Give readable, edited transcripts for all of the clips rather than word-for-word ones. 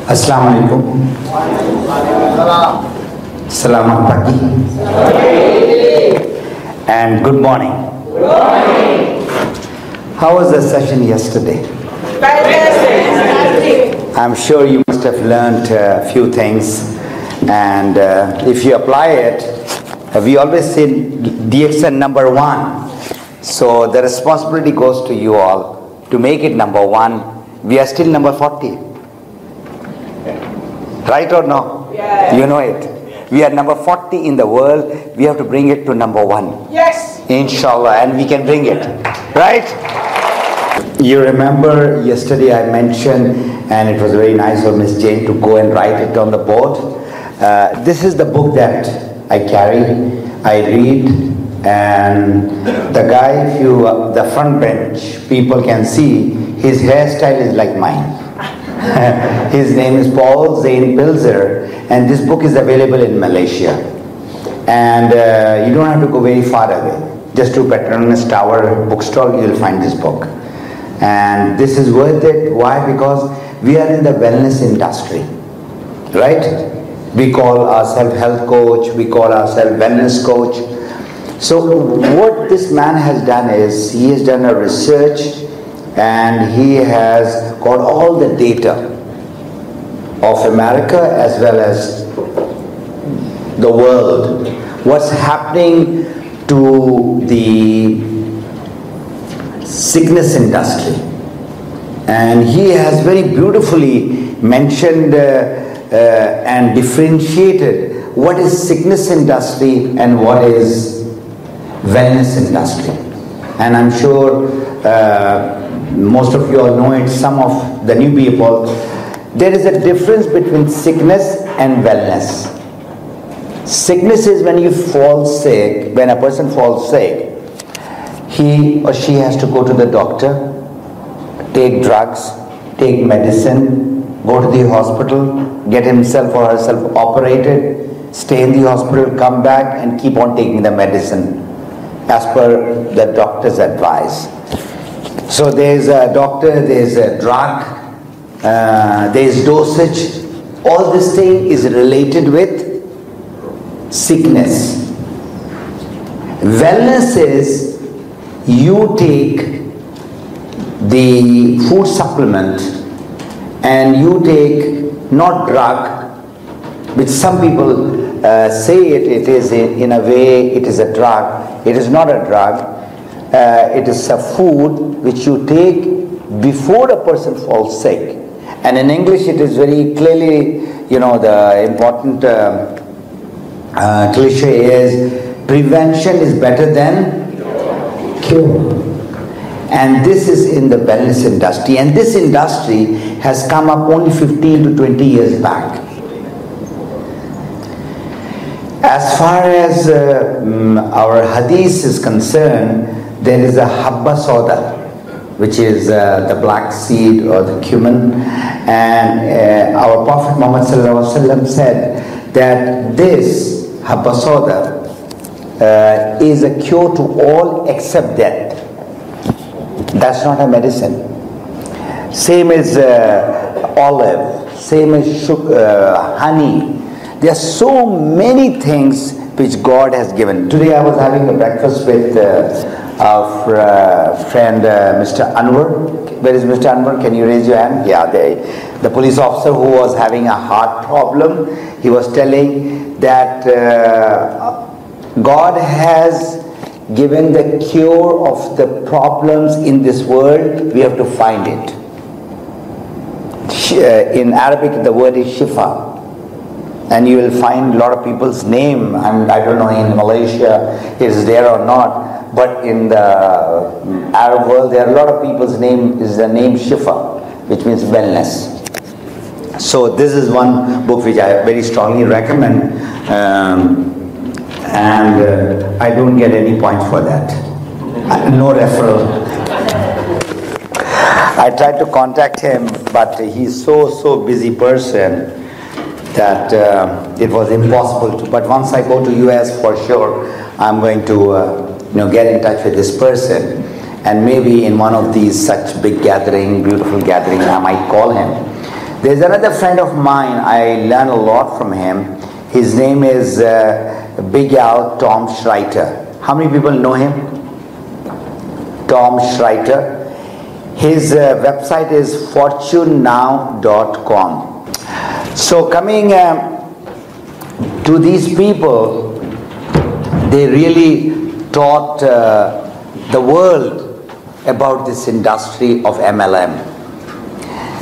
Assalamu alaikum. Selamat pagi. And good morning. How was the session yesterday? Fantastic. I'm sure you must have learned a few things, and if you apply it, we always say DXN number 1. So the responsibility goes to you all to make it number 1. We are still number 40. Right or no? Yes. You know it. We are number 40 in the world. We have to bring it to number 1. Yes. Inshallah, and we can bring it. Right? You remember yesterday I mentioned, and it was very nice of Miss Jane to go and write it on the board. This is the book that I carry, I read, and the guy, if you, the front bench, people can see, his hairstyle is like mine. His name is Paul Zain Pilzer, and this book is available in Malaysia. And you don't have to go very far away. Just to Petronas Tower bookstore, you'll find this book. And this is worth it. Why? Because we are in the wellness industry, right? We call ourselves health coach, we call ourselves wellness coach. So what this man has done is, he has done a research and he has got all the data of America as well as the world. What's happening to the sickness industry. And he has very beautifully mentioned and differentiated what is sickness industry and what is wellness industry. And I'm sure most of you all know it, some of the new people. There is a difference between sickness and wellness. Sickness is when you fall sick, when a person falls sick, he or she has to go to the doctor, take drugs, take medicine, go to the hospital, get himself or herself operated, stay in the hospital, come back and keep on taking the medicine as per the doctor's advice. So there's a doctor, there's a drug, there's dosage. All this thing is related with sickness. Wellness is you take the food supplement and you take not drug, which some people say it is in a way it is a drug. It is not a drug. It is a food which you take before a person falls sick. And in English it is very clearly, you know, the important cliche is prevention is better than cure. And this is in the wellness industry, and this industry has come up only 15 to 20 years back. As far as our hadith is concerned, there is a habba soda, which is the black seed or the cumin, and our Prophet Muhammad ﷺ said that this habba soda is a cure to all except death. That's not a medicine. Same as olive, same as honey. There are so many things which God has given. Today I was having a breakfast with our friend Mr. Anwar. Where is Mr. Anwar? Can you raise your hand? Yeah, the police officer who was having a heart problem. He was telling that God has given the cure of the problems in this world. We have to find it. In Arabic the word is shifa. And you will find a lot of people's name, and I don't know in Malaysia it is there or not, but in the Arab world there are a lot of people's name is the name Shifa, which means wellness. So this is one book which I very strongly recommend, and I don't get any points for that. No referral. I tried to contact him, but he's so busy person that it was impossible to. But once I go to US, for sure I'm going to get in touch with this person, and maybe in one of these such big gathering, beautiful gathering, I might call him. There's another friend of mine, I learn a lot from him. His name is Big Al Tom Schreiter. How many people know him? Tom Schreiter. His website is fortunenow.com. So coming to these people, they really taught the world about this industry of MLM.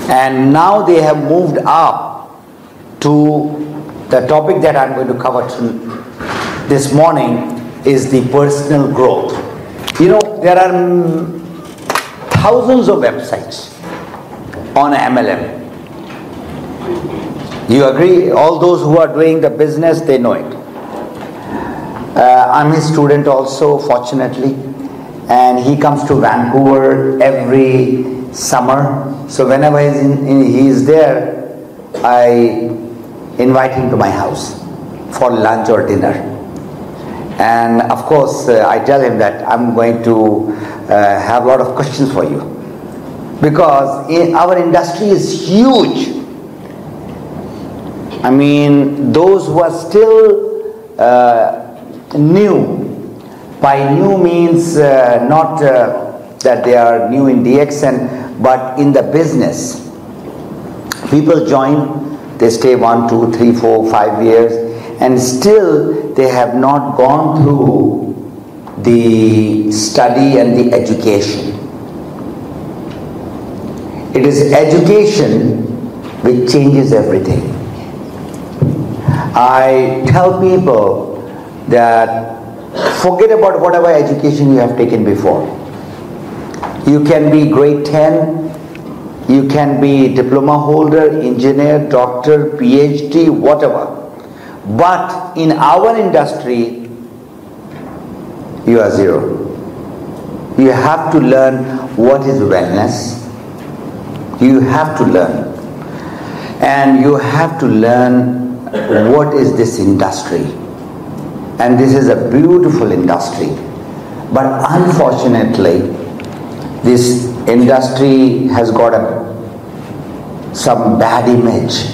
And now they have moved up to the topic that I'm going to cover this morning is the personal growth. You know, there are thousands of websites on MLM. You agree? All those who are doing the business, they know it. I'm his student also, fortunately, and he comes to Vancouver every summer. So whenever he is there, I invite him to my house for lunch or dinner. And of course, I tell him that I'm going to have a lot of questions for you, because our industry is huge. I mean, those who are still new, by new means not that they are new in DXN, but in the business. People join, they stay 1, 2, 3, 4, 5 years, and still they have not gone through the study and the education. It is education which changes everything. I tell people that forget about whatever education you have taken before. You can be grade 10, you can be diploma holder, engineer, doctor, PhD, whatever. But in our industry, you are zero. You have to learn what is wellness. You have to learn. And you have to learn what is this industry. And this is a beautiful industry. But unfortunately, this industry has got some bad image.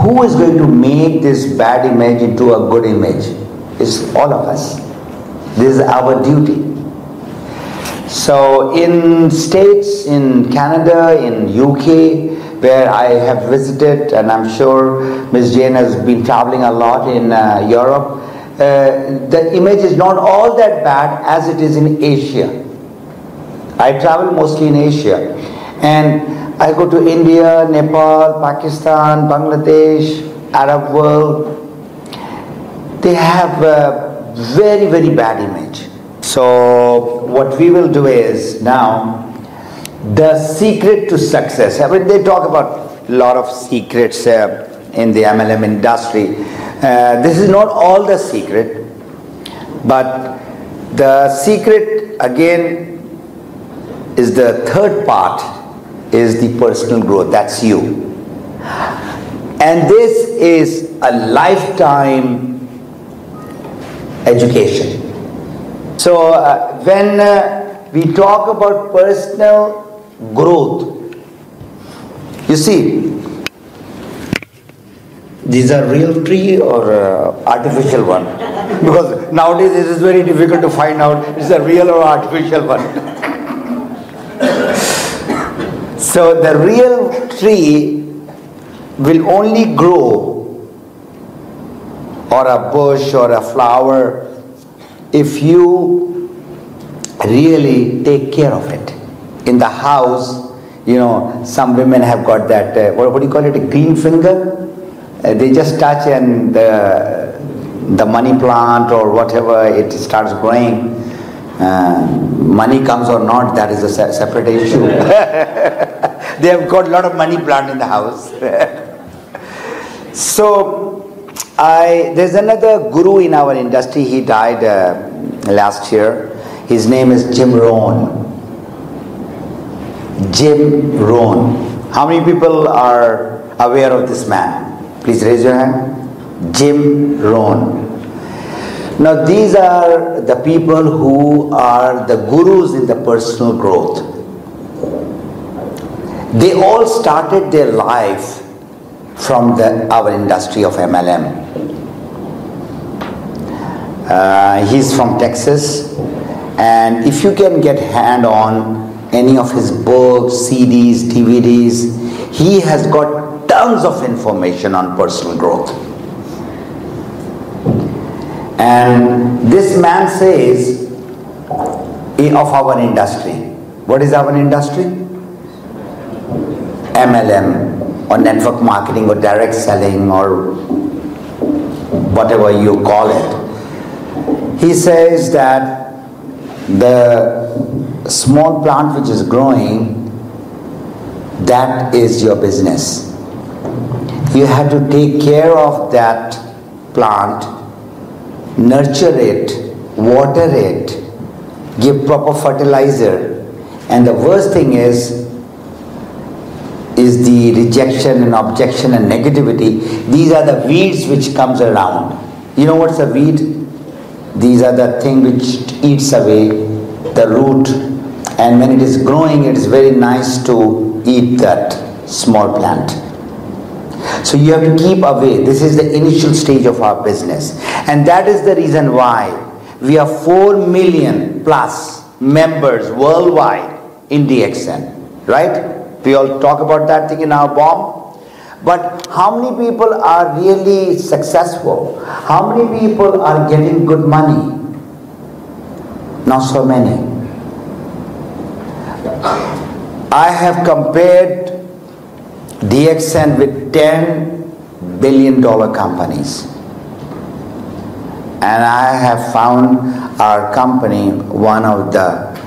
Who is going to make this bad image into a good image? It's all of us. This is our duty. So in States, in Canada, in UK, where I have visited, and I'm sure Ms. Jane has been traveling a lot in Europe, the image is not all that bad as it is in Asia. I travel mostly in Asia, and I go to India, Nepal, Pakistan, Bangladesh, Arab world. They have a very, very bad image. So what we will do is now, the secret to success. I mean, they talk about a lot of secrets in the MLM industry. This is not all the secret, but the secret again is the third part, is the personal growth. That's you. And this is a lifetime education. So when we talk about personal growth, you see, these are real tree or artificial one? Because nowadays it is very difficult to find out it's a real or artificial one. So the real tree will only grow, or a bush or a flower, if you really take care of it. In the house, you know, some women have got that, what do you call it, a green finger? They just touch and the money plant or whatever, it starts growing. Money comes or not, that is a separate issue. They have got a lot of money plant in the house. So, there's another guru in our industry, he died last year. His name is Jim Rohn. Jim Rohn. How many people are aware of this man? Please raise your hand. Jim Rohn. Now these are the people who are the gurus in the personal growth. They all started their life from our industry of MLM. He's from Texas, and if you can get hand on any of his books, CDs, DVDs, he has got tons of information on personal growth. And this man says of our industry, what is our industry? MLM or network marketing or direct selling or whatever you call it. He says that the small plant which is growing, that is your business. You have to take care of that plant, nurture it, water it, give proper fertilizer, and the worst thing is the rejection and objection and negativity. These are the weeds which comes around. You know what's a weed? These are the thing which eats away the root, and when it is growing, it is very nice to eat that small plant. So you have to keep away. This is the initial stage of our business, and that is the reason why we are 4 million plus members worldwide in DXN, right? We all talk about that thing in our bomb. But how many people are really successful? How many people are getting good money? Not so many. I have compared DXN with $10 billion companies. And I have found our company one of the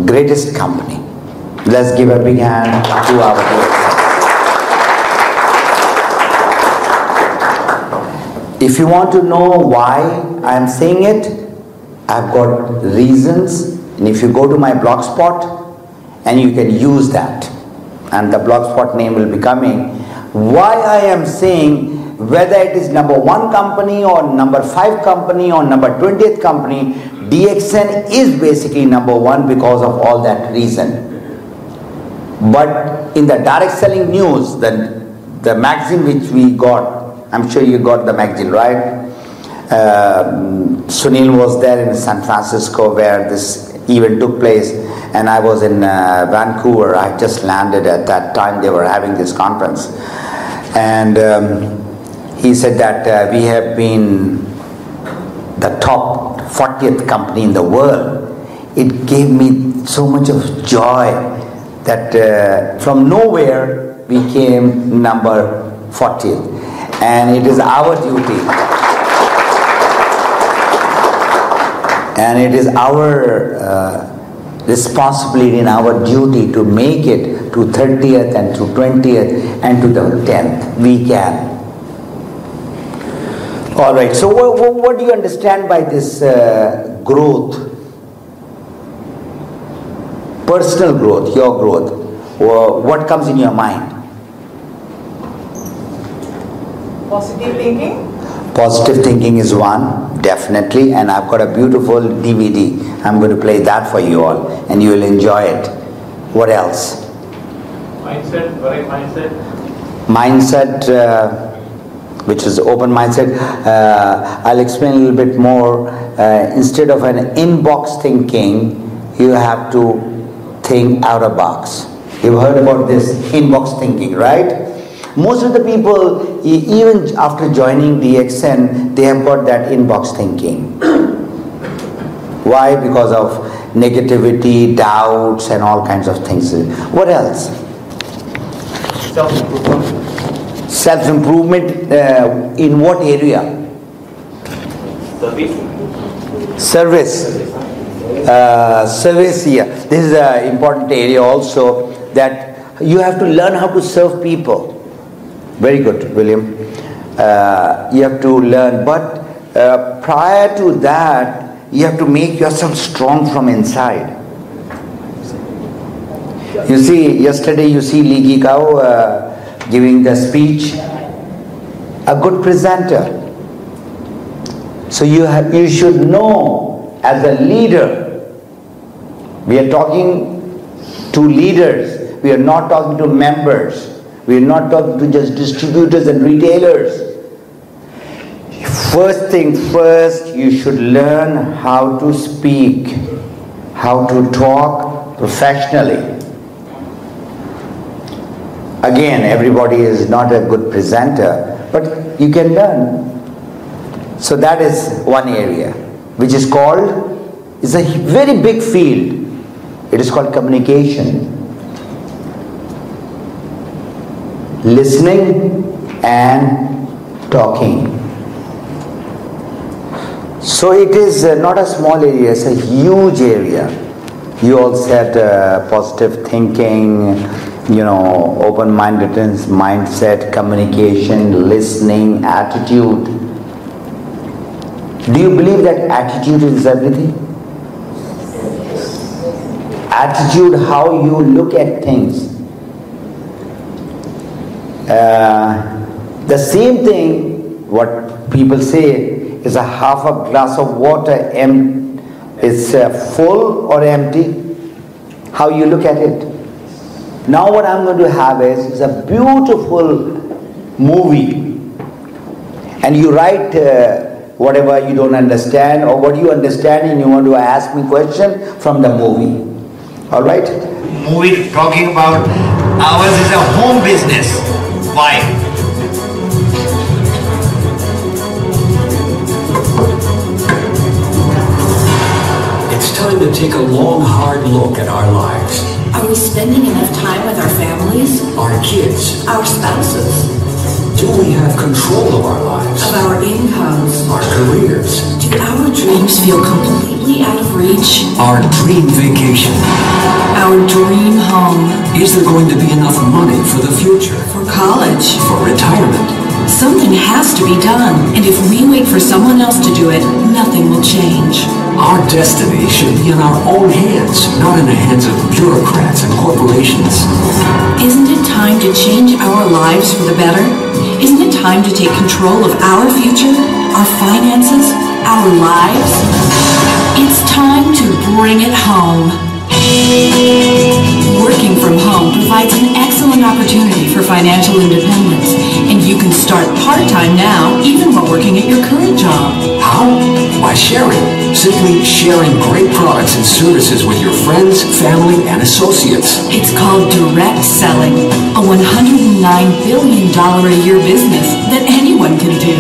greatest company. Let's give a big hand to our DXN. If you want to know why I am saying it, I've got reasons, and if you go to my blogspot, and you can use that, and the blogspot name will be coming, why I am saying whether it is number 1 company or number 5 company or number 20th company, DXN is basically number 1 because of all that reason. But in the direct selling news, the magazine which we got, I'm sure you got the magazine, right? Sunil was there in San Francisco where this event took place, and I was in Vancouver. I just landed at that time. They were having this conference, and he said that we have been the top 40th company in the world. It gave me so much of joy that from nowhere we came number 40th, and it is our duty, and it is our responsibility and our duty to make it to 30th and to 20th and to the 10th. We can. All right, so what do you understand by this growth? Personal growth, your growth. What comes in your mind? Positive thinking? Positive thinking is one, definitely, and I've got a beautiful DVD. I'm going to play that for you all, and you will enjoy it. What else? Mindset, correct mindset. Mindset, which is open mindset. I'll explain a little bit more. Instead of an in-box thinking, you have to think out of box. You've heard about this in-box thinking, right? Most of the people, even after joining DXN, they have got that in-box thinking. Why? Because of negativity, doubts, and all kinds of things. What else? Self-improvement. Self-improvement in what area? Service. Service, yeah. This is an important area also, that you have to learn how to serve people. Very good, William. You have to learn, but prior to that, you have to make yourself strong from inside. You see, yesterday you see Lee Gikau giving the speech, a good presenter. So you should know as a leader, we are talking to leaders, We are not talking to members. We are not talking to just distributors and retailers. First thing first, you should learn how to speak, how to talk professionally. Again, everybody is not a good presenter, but you can learn. So that is one area, which is called, it's a very big field. It is called communication. Listening and talking. So it is not a small area, it's a huge area. You all said positive thinking, open-mindedness, mindset, communication, listening, attitude. Do you believe that attitude is everything? Attitude, how you look at things. The same thing, what people say, is a half a glass of water is full or empty? How you look at it. Now what I'm going to have is a beautiful movie, and you write whatever you don't understand or what you understand and you want to ask me question from the movie. Alright? Movie talking about ours is a home business. Why? It's time to take a long, hard look at our lives. Are we spending enough time with our families? Our kids. Our spouses? Do we have control of our lives? Of our incomes? Our careers? Do our dreams feel completely out of reach? Our dream vacation? Our dream home? Is there going to be enough money for the future? For college? For retirement? Something has to be done, and if we wait for someone else to do it, nothing will change. Our destiny should be in our own hands, not in the hands of bureaucrats and corporations. Isn't it time to change our lives for the better? Isn't it time to take control of our future, our finances, our lives? It's time to bring it home. Working from home provides an excellent opportunity for financial independence, and you can start part-time now, even while working at your current job. How? By sharing. Simply sharing great products and services with your friends, family, and associates. It's called direct selling, a $109 billion a year business that anyone can do.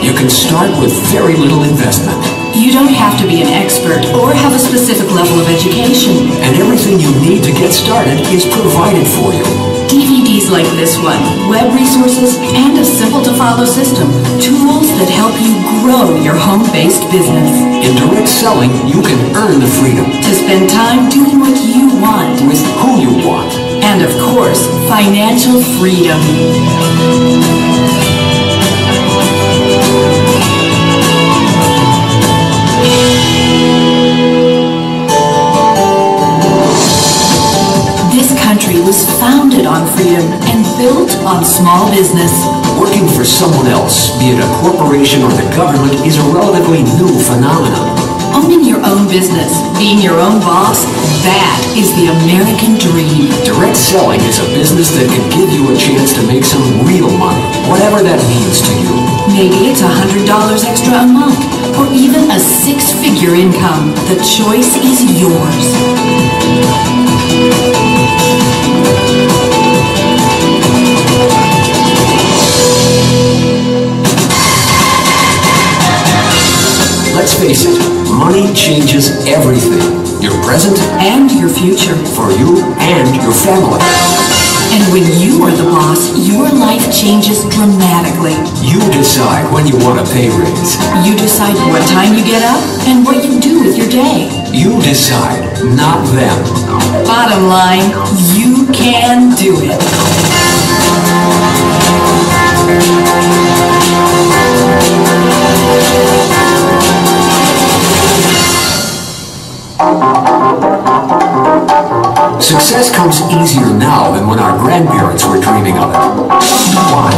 You can start with very little investment. You don't have to be an expert or have a specific level of education. And everything you need to get started is provided for you. DVDs like this one, web resources, and a simple-to-follow system. Tools that help you grow your home-based business. In direct selling, you can earn the freedom to spend time doing what you want. with who you want. And of course, financial freedom. This country was founded on freedom and built on small business. Working for someone else, be it a corporation or the government, is a relatively new phenomenon. Owning your own business, being your own boss, that is the American dream. Direct selling is a business that can give you a chance to make some real money, whatever that means to you. Maybe it's $100 extra a month, or even a six-figure income. The choice is yours. Let's face it, money changes everything. Your present And your future. for you and your family. And when you are the boss, your life changes dramatically. You decide when you want a pay raise. You decide what time you get up and what you do with your day. You decide, not them. Bottom line, you can do it. Success comes times easier now than when our grandparents were dreaming of it. Why?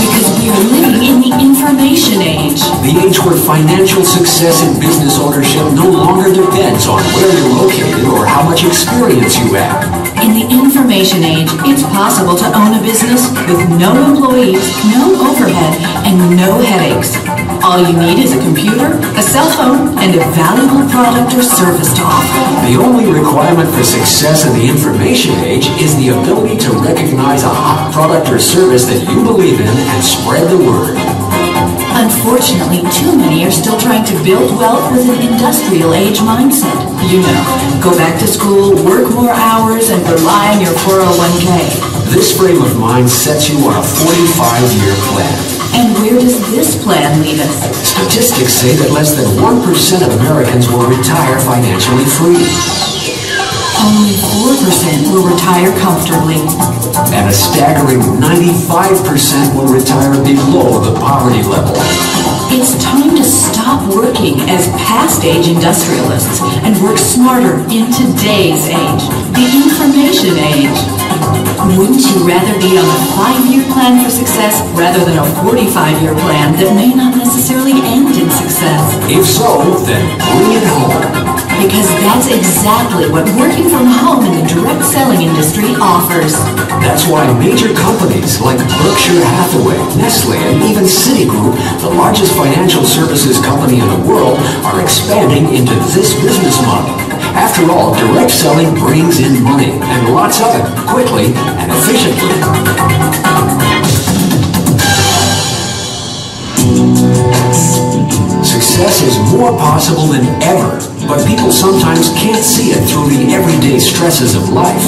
Because we are living in the information age. The age where financial success in business ownership no longer depends on where you're located or how much experience you have. In the information age, it's possible to own a business with no employees, no overhead, and no headaches. All you need is a computer, a cell phone, and a valuable product or service to offer. The only requirement for success in the information age is the ability to recognize a hot product or service that you believe in and spread the word. Unfortunately, too many are still trying to build wealth with an industrial age mindset. You know, go back to school, work more hours, and rely on your 401k. This frame of mind sets you on a 45-year plan. And where does this plan lead us? Statistics say that less than 1% of Americans will retire financially free. Only 4% will retire comfortably. And a staggering 95% will retire below the poverty level. It's time to stop working as past-age industrialists and work smarter in today's age, the information age. Wouldn't you rather be on a 5-year plan for success rather than a 45-year plan that may not necessarily end in success? If so, then bring it home. Because that's exactly what working from home in the direct selling industry offers. That's why major companies like Berkshire Hathaway, Nestle, and even Citigroup, the largest financial services company in the world, are expanding into this business model. After all, direct selling brings in money, and lots of it, quickly and efficiently. Success is more possible than ever, but people sometimes can't see it through the everyday stresses of life.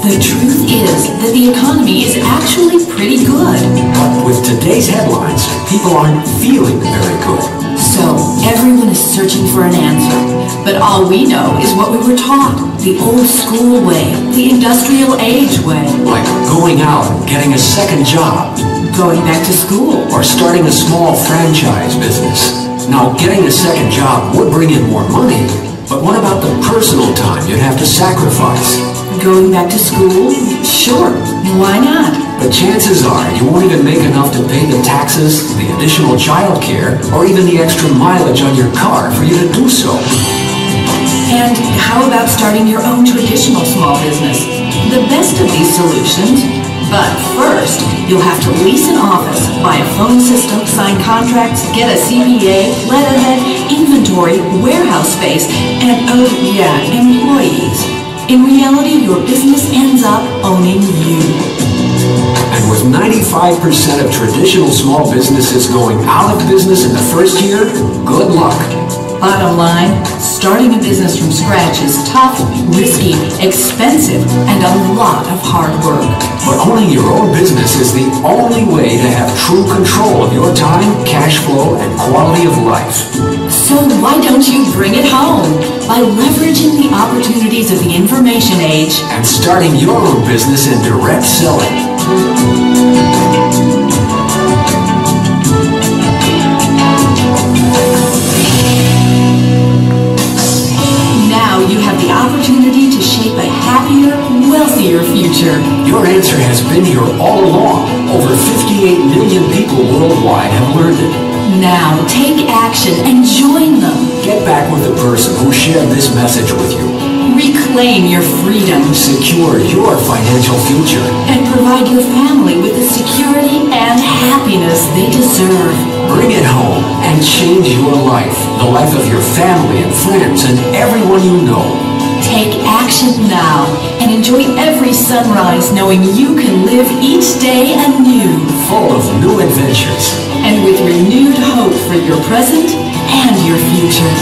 The truth is that the economy is actually pretty good. But with today's headlines, people aren't feeling very good. So, everyone is searching for an answer. But all we know is what we were taught. The old school way. The industrial age way. Like going out and getting a second job. Going back to school. Or starting a small franchise business. Now, getting a second job would bring in more money, but what about the personal time you'd have to sacrifice? Going back to school? Sure, why not? But chances are you won't even make enough to pay the taxes, the additional child care, or even the extra mileage on your car for you to do so. And how about starting your own traditional small business? The best of these solutions. But first, you'll have to lease an office, buy a phone system, sign contracts, get a CPA, letterhead, inventory, warehouse space, and oh yeah, employees. In reality, your business ends up owning you. And with 95% of traditional small businesses going out of business in the first year, good luck. Bottom line, starting a business from scratch is tough, risky, expensive, and a lot of hard work. But owning your own business is the only way to have true control of your time, cash flow, and quality of life. So why don't you bring it home by leveraging the opportunities of the information age and starting your own business in direct selling? You have the opportunity to shape a happier, wealthier future. Your answer has been here all along. Over 58 million people worldwide have learned it. Now take action and join them. Get back with the person who shared this message with you. Reclaim your freedom. Secure your financial future. And provide your family with the security and happiness they deserve. Bring it home and change your life, the life of your family and friends and everyone you know. Take action now and enjoy every sunrise knowing you can live each day anew. Full of new adventures. And with renewed hope for your present and your future.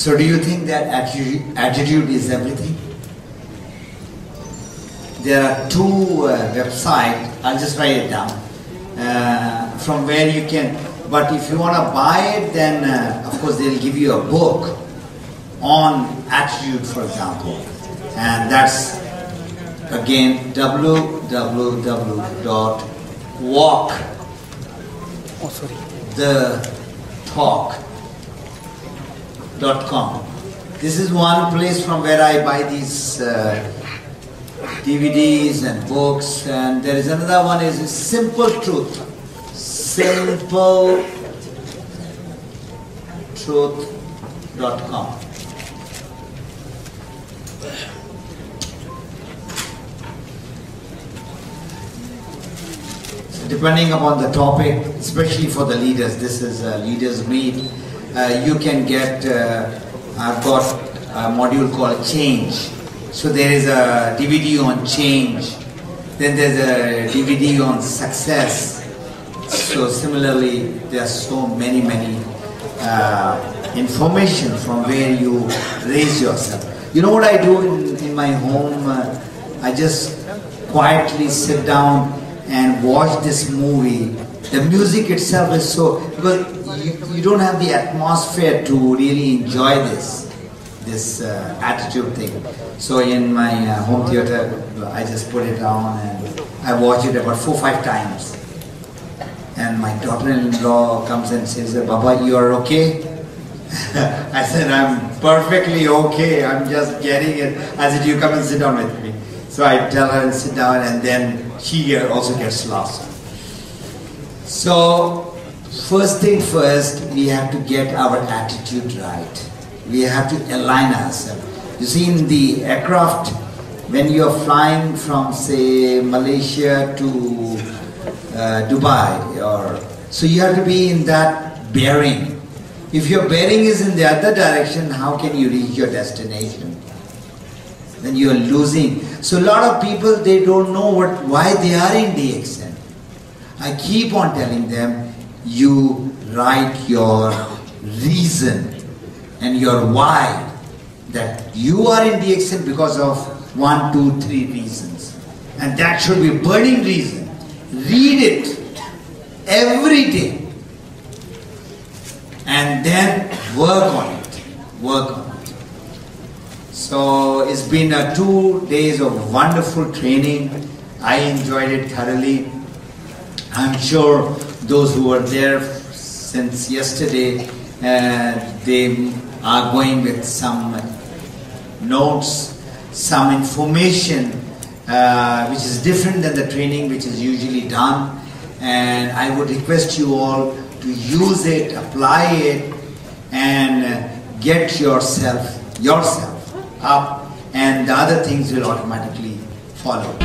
So do you think that attitude is everything? There are two websites, I'll just write it down, from where you can, but if you want to buy it, then of course they'll give you a book on attitude, for example, and that's again www.walkthetalk.com. This is one place from where I buy these DVDs and books, and there is another one is Simple Truth. simpletruth.com. So depending upon the topic, especially for the leaders, this is a leaders meet, you can get, I've got a module called Change. So there is a DVD on change, then there's a DVD on success. So similarly, there are so many information from where you raise yourself. You know what I do in my home? I just quietly sit down and watch this movie. The music itself is so, because you don't have the atmosphere to really enjoy this attitude thing. So in my home theater, I just put it on and I watch it about 4 or 5 times. And my daughter-in-law comes and says, "Baba, you are okay?" I said, "I'm perfectly okay. I'm just getting it." I said, "You come and sit down with me." So I tell her and sit down, and then she also gets lost. So first thing first, we have to get our attitude right. We have to align ourselves. You see, in the aircraft, when you are flying from, say, Malaysia to Dubai, so you have to be in that bearing. If your bearing is in the other direction, how can you reach your destination? Then you are losing. So a lot of people, they don't know why they are in DXN. I keep on telling them, you write your reason and your why, that you are in DXN because of 1, 2, 3 reasons. And that should be burning reason. Read it every day and then work on it. So it's been 2 days of wonderful training. I enjoyed it thoroughly. I'm sure those who were there since yesterday, they are going with some notes, some information which is different than the training which is usually done. And I would request you all to use it, apply it, and get yourself up, and the other things will automatically follow.